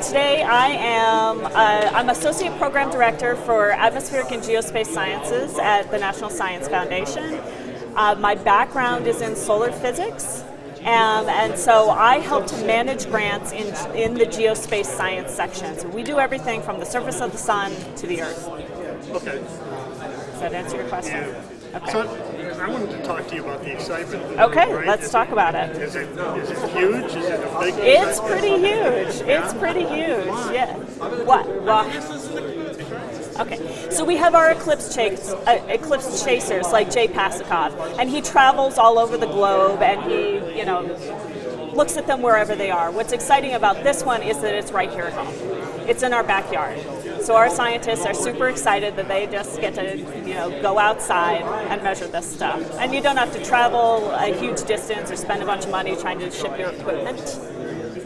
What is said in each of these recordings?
today I'm Associate Program Director for Atmospheric and Geospace Sciences at the National Science Foundation. My background is in solar physics, and so I help to manage grants in the geospace science section. So we do everything from the surface of the sun to the Earth. Okay. Does that answer your question? Yeah. Okay. So I wanted to talk to you about the excitement. Okay, right? let's talk about it. Is it huge? Is it a big? It's pretty huge. It's pretty huge. Yeah. What? Well, okay. So we have our Eclipse chasers like Jay Pasikov, and he travels all over the globe, and he, looks at them wherever they are. What's exciting about this one is that it's right here at home. It's in our backyard. So our scientists are super excited that they just get to, go outside and measure this stuff. And you don't have to travel a huge distance or spend a bunch of money trying to ship your equipment.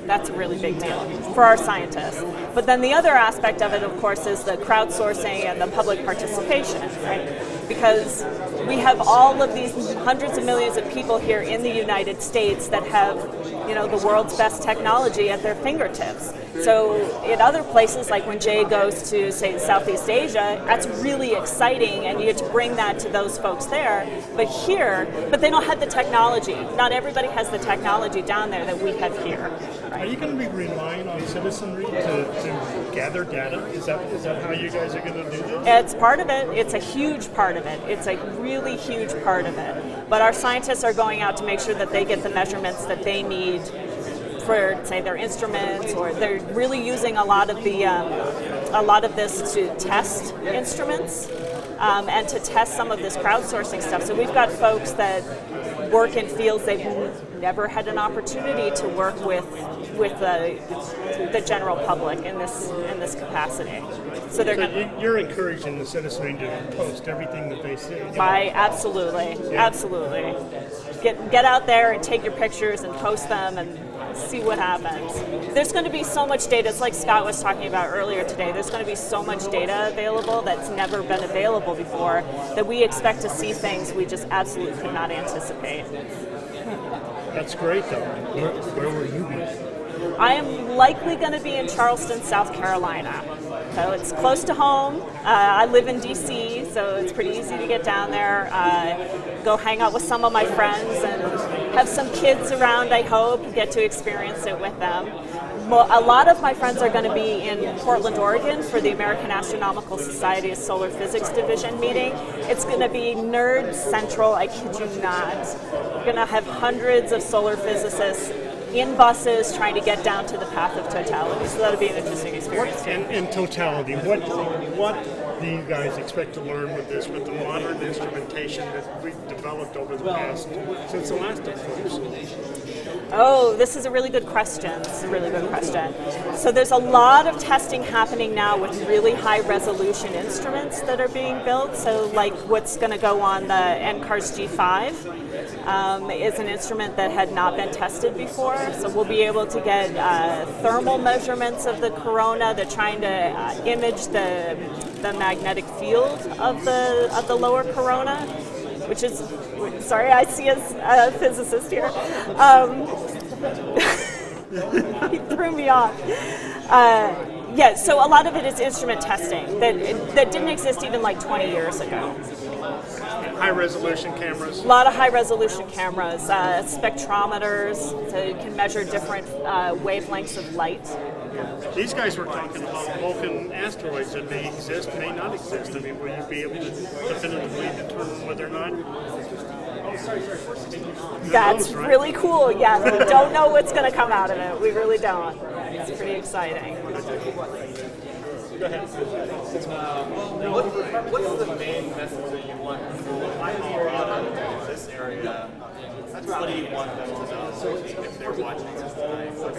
That's a really big deal for our scientists. But then the other aspect of it, of course, is the crowdsourcing and the public participation, right? Because we have all of these hundreds of millions of people here in the United States that have, the world's best technology at their fingertips. So in other places, like when Jay goes to, say, Southeast Asia, that's really exciting, and you get to bring that to those folks there. But they don't have the technology. Not everybody has the technology down there that we have here. Right? Are you going to be relying on citizenry to gather data? Is that how you guys are going to do this? It's part of it. It's a huge part of it. It's a really huge part of it. But our scientists are going out to make sure that they get the measurements that they need for, say, their instruments, or they're really using a lot of this to test instruments and to test some of this crowdsourcing stuff. So we've got folks that work in fields they've never had an opportunity to work with the general public in this capacity. So you're encouraging the citizenry to post everything that they see. Absolutely, yeah. Absolutely. Get out there and take your pictures and post them and see what happens. There's going to be so much data. It's like Scott was talking about earlier today. There's going to be so much data available that's never been available before that we expect to see things we just absolutely could not anticipate. That's great, though. Where will you be? I am likely going to be in Charleston, South Carolina. So it's close to home. I live in D.C., so it's pretty easy to get down there, go hang out with some of my friends, and have some kids around, I hope, get to experience it with them. A lot of my friends are going to be in Portland, Oregon for the American Astronomical Society's Solar Physics Division meeting. It's going to be nerd central, I kid you not. We're going to have hundreds of solar physicists in buses trying to get down to the path of totality. So that'll be an interesting experience. In totality, what do you guys expect to learn with this, with the modern instrumentation that we've developed over the past, since the last Eclipse? Oh, this is a really good question. So there's a lot of testing happening now with really high resolution instruments that are being built. So like what's going to go on the NCARS G5 is an instrument that had not been tested before. So we'll be able to get thermal measurements of the corona. They're trying to image the magnetic field of the lower corona, which is, sorry, I see a physicist here. He threw me off. Yeah, so a lot of it is instrument testing that didn't exist even like 20 years ago. High-resolution cameras. A lot of high-resolution cameras, spectrometers, so you can measure different wavelengths of light. These guys were talking about Vulcan asteroids that may exist, may not exist. I mean, will you be able to definitively determine whether or not? That's right? Really cool. Yeah, we don't know what's going to come out of it. We really don't. It's pretty exciting. Go ahead. What's the main message that you want people in this area? What do you want them to know if they're watching this tonight? What's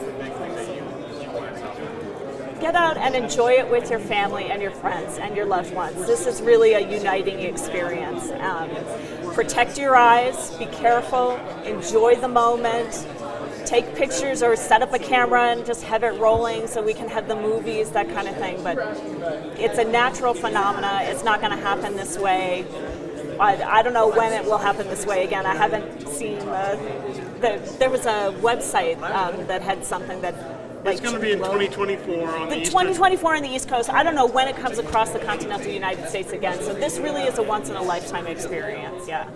the big thing that you want to tell them? Get out and enjoy it with your family and your friends and your loved ones. This is really a uniting experience. Protect your eyes, be careful, enjoy the moment. Take pictures or set up a camera and just have it rolling so we can have the movies, that kind of thing. But it's a natural phenomena. It's not going to happen this way. I don't know when it will happen this way again. I haven't seen there was a website that had something that It's going to be in 2024 on the the Eastern. 2024 on the East Coast. I don't know when it comes across the continental United States again. So this really is a once in a lifetime experience. Yeah.